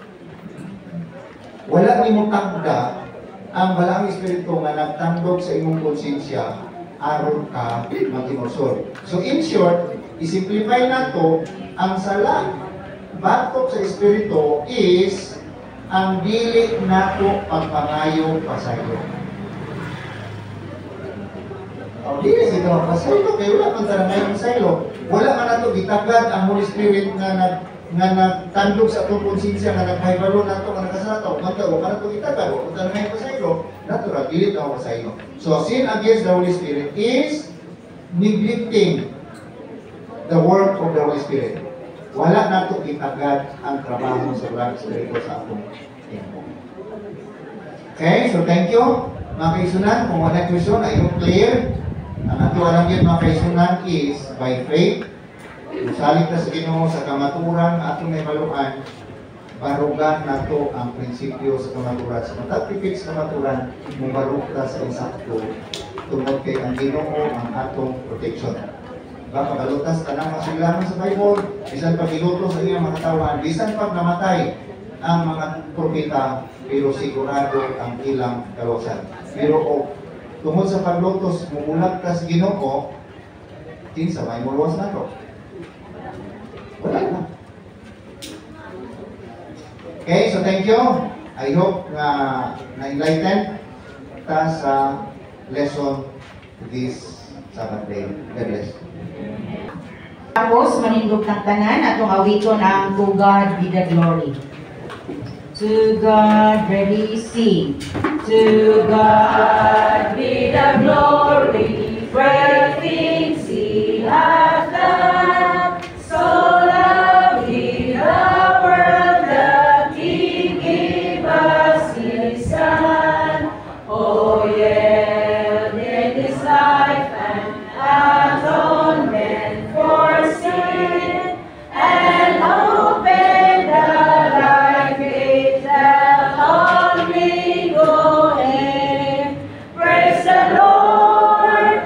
Wala nimo tagda ang Balang Espiritu nga nagtandog sa imong konsensya aron ka mag-inulsol. So in short, i-simplify nato, ang sala batok sa Espiritu is ang dili nato pagpangayo pasayo. Dili ito mapasaylo, kaya wala man tara ngayon saylo. Wala man nato gitagad ang Holy Spirit nga nagtandog sa atong konsensya nga nagpaybalo nato nga nakasato. Magka wala nato gitagad, wala tara ngayon pasaylo. Natural, dili ito mapasaylo. So sin against the Holy Spirit is neglecting the work of the Holy Spirit. Wala nato gitagad ang trabaho sa Holy Spirit sa atong tempo. Okay, so thank you. Mga kaisunan, kung wala question, I hope clear. Ang ato alam yun mga kaisunan is by faith. Musalit na sa Ginoo sa kamaturan atong may maluan, barugan nato ang prinsipyo sa kamaturan. Sa matapipik sa kamaturan, mubarug ta sa insakto tungod kay ang Ginoo ang atong protection. Baka balutas ka ng masilaman sa Bible, bisan pag iluto sa iyong mga katawan, bisan pag namatay ang mga propeta, pero sigurado ang ilang kalusan. Pero tungod sa paglutos, mumulat ka sa Ginoo, kinsa may muluwas na to. Wala na. Okay, so thank you. I hope na-enlighten ta sa lesson this Sabbath day. God bless. Tapos, manindog ng tanan, atong awiton ang To God be the glory. To God, ready, sing. To God be the glory, great things He hath done. So loved He the world that He gave us His Son. Oh, yeah, in His life and atonement for sin, and open the life gate that all may go in. Praise the Lord,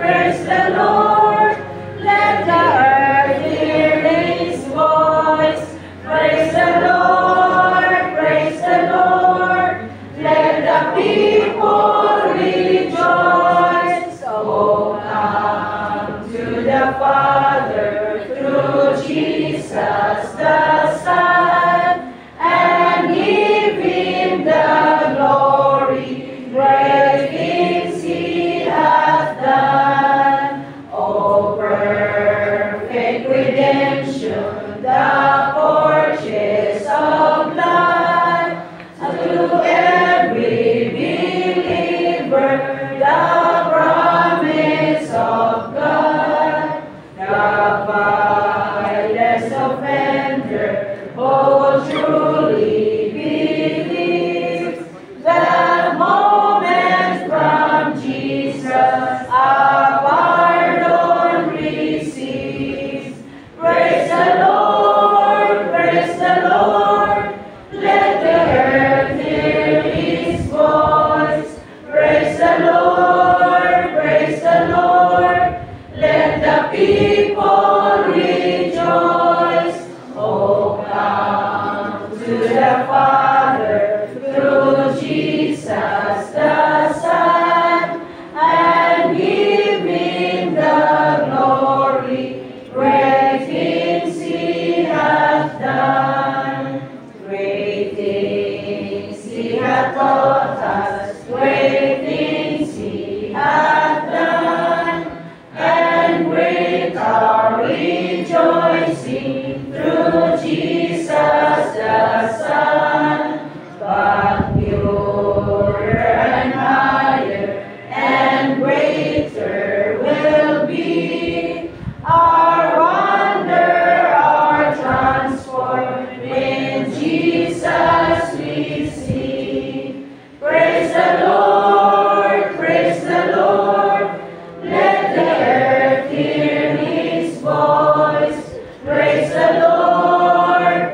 let the earth hear His voice. Praise the Lord, let the people rejoice. Oh, come to the Father through Jesus the Son, and give Him the glory, great things He hath done. Oh, perfect redemption, the purchase of blood, to every believer, the promise of God. The vilest offender, oh, truly believes that moment from Jesus a pardon receives. Praise the Lord, let the earth hear His voice. Praise the Lord, let the people rejoice. Oh, come to the Father through Jesus the Son, and give Him the glory, great things He hath done. Great things He hath taught us, great things He hath done, and great our rejoicing through Jesus the Son. But purer and higher and greater will be our wonder, our transport in Jesus we see. Praise the Lord, let the earth hear His voice. Praise the Lord,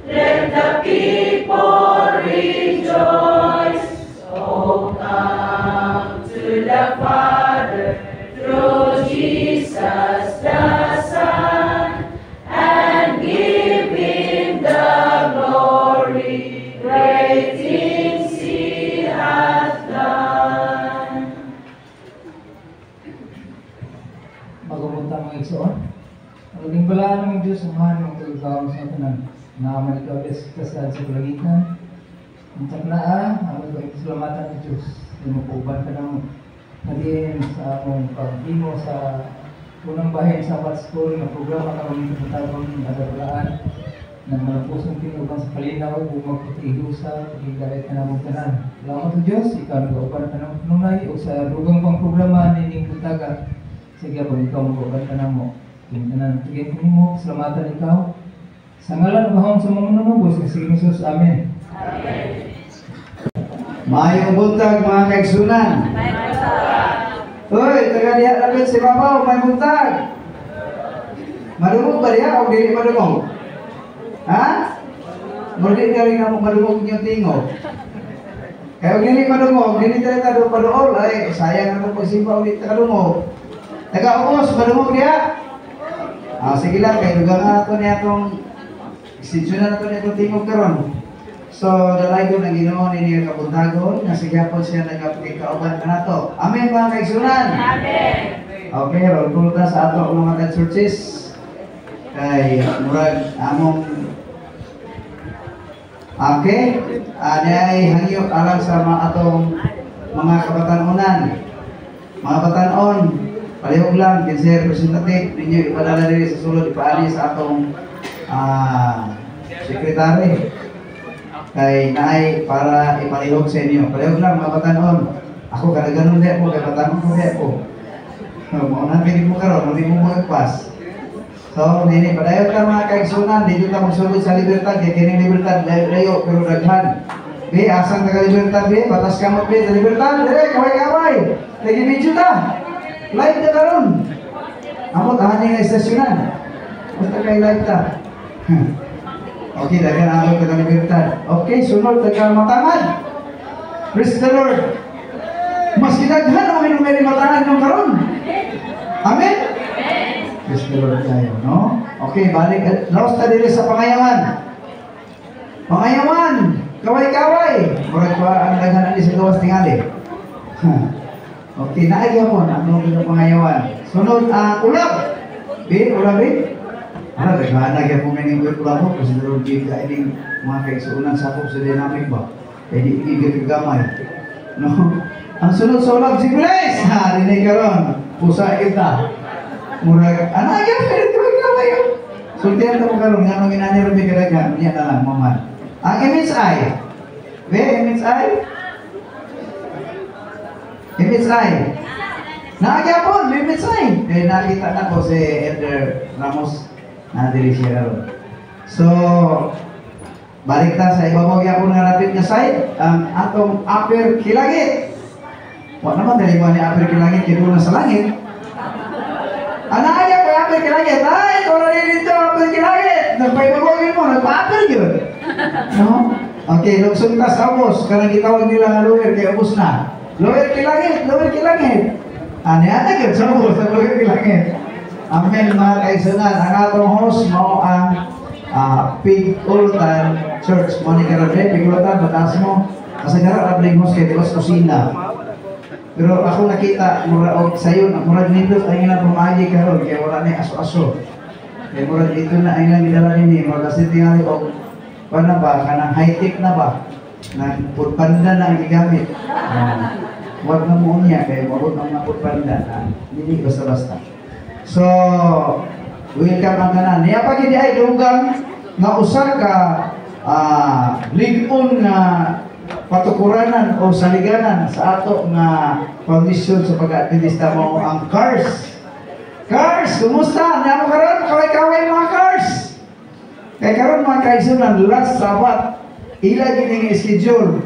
let the people rejoice. Oh, come to the Father through Jesus the Son, and give Him the glory, great things He hath done. Magapunta mga igsoon. Ang tingbalaan ng Diyos, umahan ng tulgaw sa tanan. Naaman ikaw kasad sa kulagitan. Ang taknaa, ang ikaw isulamatan ng Diyos. Lumupuban ka ng naging sa among paghimo sa unang bahin sa Pat School na programa karon ng Tatabang Adalaan na malapusong tinuban sa palinaw ug magpatihusa pagigayat na namong tanan. Salamat sa Dios, ikaw nag-uban tanang nunay o sa dugang pang programa nining Butaga. Sige po, ikaw mag-uban tanang mo. Yung tanan tigay ko mo, salamatan ikaw. Sa ngalan ng bahong sa mga manunubos, kasi Jesus, Amen. Maayong buntag mga kaigsunan. Hoy, taga diha lapit si Babaw, may buntag. Madungog ba diha o dili madungog? Ha? Muli ka rin ako madungog niyong tingo. Kaya kung dili madungog, dili talaga doon padool. Ay, sayang naman po sipa ulit nakadungog. Taga-ubos, madungog diha. Sige lang, kaya dugang nga ito niya itong extension na ito niya itong tingog karon. So, dalay ko ng Ginoo ni kabuntagon na sigyapon siya nagapagkauban ka na to. Amen mga kaigsunan? Amen! Okay, roll call ta sa ato mga churches. Kay murag among okay, ay hangyo alang sa mga atong mga kabatanunan. Mga batanon, palihog lang, kinsa representative ninyo ipadala diri sa sulod ipaali sa atong sekretary. Kay naay para ipalihog sa inyo. Palihog lang mga batanon. Ako kada ganun di ako, kay batanon ko di ako. Maunan pili mo karon, hindi mo magpas. So, nini padayon ka mga kaigsunan, dito ta magsugod sa libertad, kay kining libertad layo pero daghan. Be, asang taga-libertad be, batas kamot be, sa libertad, dire, kaway-kaway. Lagi video ta. Live na karon. Amo tahan nga istasyonan. Basta kay live ta. Okay, daghan ang taga-libertad. Okay, sunod taga-matangan. Praise the Lord. Mas kinaghan ang minumeri matangan nung karon. Amen? Praise the Lord tayo, no? Okay, balik. Laos ta diri sa Pangayawan. Pangayawan! Kaway-kaway! Murag pa ang daghan ani sa gawas tingali. Okay, naagya po na ano yung Pangayawan. Sunod, ulap! Ulap Ano, naghanagya po may ningwit ulap mo kasi naroon dito ay mga kaigsuunan sa sa dynamic ba? Eh di igigit gamay. No? Ang sunod sa ulap, si Blaise! Dinig ka ron. Pusa kita. Murag, yan? Pwede kaway-kaway yun. Sultihan mo karon nga nung inaniro may kadagan, niya na lang, maman. Ang image eye. Image eye? Image eye. Naagya po, image eye. Nakita na ko si Elder Ramos na dili siya karon. So, balik ta sa ibabaw yapon nga rapid nga side, ang atong upper kilangit. Wa naman dali mo ni upper kilangit kay na sa langit. Anaya ko upper kilangit. Ay, tora rin dito upper kilangit. Nagpaibabawin mo, nagpa-upper yun. No? Okay, lugsong ta sa ubos. Karang gitawag nila nga lower, kaya ubos na. Lower kilangit, lower kilangit. Ano yun sa ubos, sa lower kilangit. Amen mga kaigsunan. Ang atong host mo ang Pig-Ulutan Church. Mo ni Karabe, Pig-Ulutan, batas mo. Kasi nga rabling host kay Dios Kusina. Pero ako nakita, mura sayo, mura nindot ay nga pumagi karon kaya wala na aso-aso. Kaya mura dito na ay lang nidala nini, mura kasi tingali o paano ba, kanang high-tech na ba? Nang putpanda na ang gigamit. Huwag na mo niya, kaya mabot ng mga putpanda. Hindi basta-basta. So, welcome ang kanan. Niya pag hindi ay dugang nga usa ka ligon na patukuranan o saliganan sa ato nga kondisyon sa pag-adventista mo ang cars. Cars, kumusta? Niya mo karon, kaway-kaway mga cars. Kaya karon mga kaigsunan, last Sabat, ila gining schedule.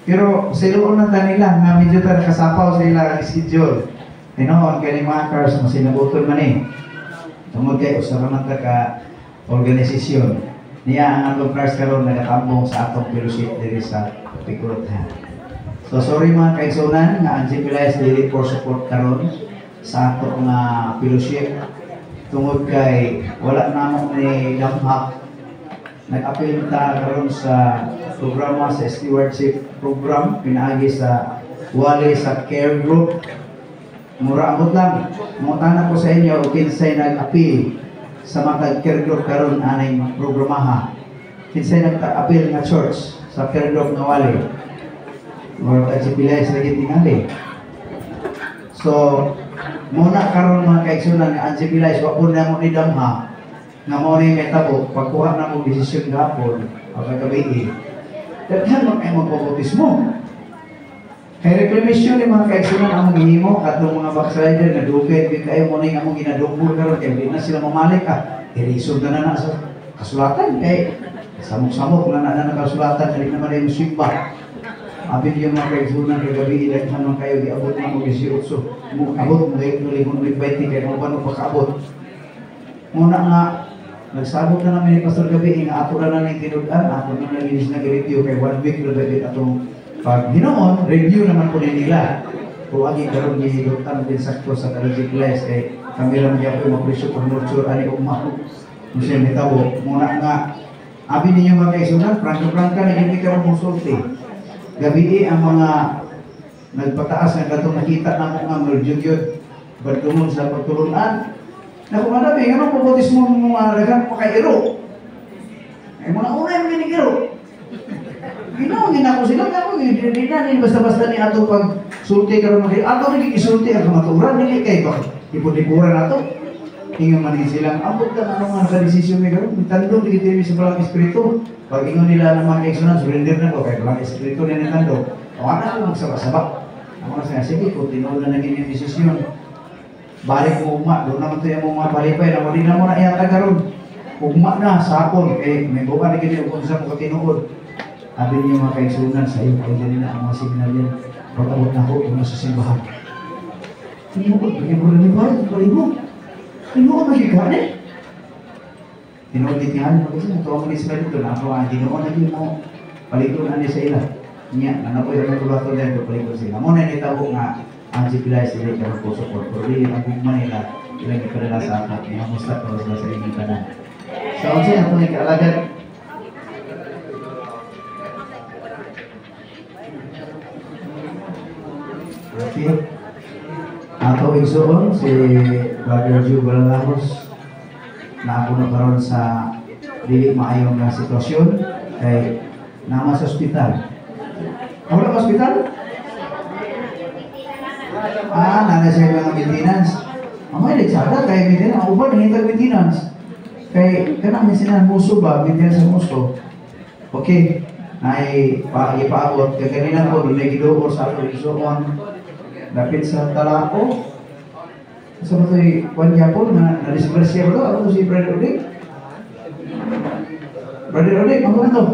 Pero siluon na nila nga medyo ta nakasapaw sa ila schedule. Tinoon kay mga cars mo sinabuton man tungod kay usa man ta ka organisasyon. Niya ang atong cars karon nagatambong sa atong fellowship diri sa Pig-Ulutan. So sorry mga kaigsunan nga ang GPLS dili for support karon sa ato nga fellowship tungod kay wala namo ni damhak. Nag-appeal ta karon sa programa sa stewardship program pinaagi sa wali sa care group. Mura abot lang. Mungutana ko sa inyo o kinsay nag-appeal sa mga care group karon aning programaha. Kinsay nag-appeal nga church sa care group nga wali. Mura ka GPLS lagi tingali. So, muna karon mga kaigsunan nga ang civilized wa pud na mo ni damha nga mo ni metabo pagkuha na mo desisyon gapon o kagabi. Daghan mo kay magpabautismo. Kay reclamation ni mga kaigsunan ang gihimo katong mga backslider nga dugay big kayo mo ni among ginadumbol karon kay di na sila mamalik irisod na sa kasulatan kay samok-samok na nakasulatan dili naman ay musibah. Abi yung mga kaigsunan kay gabi daghan man kayo giabot na mo 18. Mo abot mo kay 20 kay mo paano pagkaabot. Muna nga nagsabot na namin ni Pastor gabi nga ato na ning tinud-an, ato na nalinis na review kay 1 week na dagit atong pag hinoon, review naman po nila. Kung ang ikaroon gihilutan din sakto sa Karaji Class kay kami lang niya po mag-presyo kung nurture ani umma. Kung siya mitabo, muna nga abi ninyo mga kaigsunan, prangka-prangka na hindi ka musulti. Gabi ang mga nagpataas na katong nakita na mo nga merjugyod badungon sa pagtulunan. Na kung madabi, nga nung pabautismo mga lagang makairo. Ay mga unay mga nigiro. Ginawagin ako sila, hindi na basta-basta ni ato pag sulti ka rin makita. Ato nagigisulti ang kamaturan, hindi kayo ba? Ipon-ipuran ato. Ingat man din silang, abot na ano nga naka-desisyon may gano'n. Mitandong digitimi sa palang espiritu. Pag ingon nila ng mga kaigsunan, surrender na ko, kaya palang espiritu na nitandong. O anak ko magsabak-sabak. Ako na siya, sige po, tinood na naging yung desisyon. Balik mo ugma, doon naman ito yung mga palipay na wali na mo na iyata karon. Ugma na, sapon, eh, may buka na ganyan kung saan mo katinood. Abi niyo mga kaigsunan sa iyo, kaya din na ang mga signal yan. Pag-abot na ako, yung nasa simbahan. Tinuod, bigyan mo rin ni Bahay, palibo. Tinuod, magigaan eh. Tinuod din yan, kasi natuwa mo ni Israel ito na ako, tinuod na yun mo, paligo na niya sa ila. Niya, nanapoy na tulato na ito, paligo sila. Muna nitabo nga, ang civilized sila ka po support. Pero rin ang bugman nila, ilang ipadala sa akat, may hamusta para sa inyong kanan. So, ang siya, ito yung kaalagad. Okay. Ato igsoon si Brother Joe Balalahos na ako na karon sa dili maayong nga sitwasyon kay nama sa ospital. Wala ka ospital? Nana siya mga maintenance. Amay nagsada kay maintenance. Ang uban nangintag maintenance. Kay kanang sinan muso ba? Maintenance sa muso. Okay. Ay ipaabot. Kaya kanina po doon ay gidoor sa ato igsoon. Dapit sa Talako. Sa mga ito'y Juan Yapon na na-disgrasya ko. Ano si Brother Odik? Brother Odik, ano ito?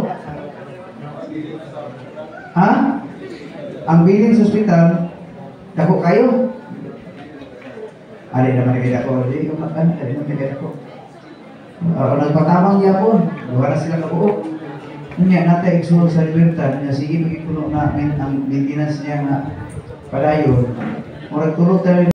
Ha? Ang bilin sa ospital, dako kayo. Ari naman kayo dako. Ari naman kayo dako. Nagpatamang Yapon. Luha na sila kabuo. Nunya, natin igsuhol sa libertad. Sige, magigpuno na ang maintenance niya nga padayon. Murag tulog tayo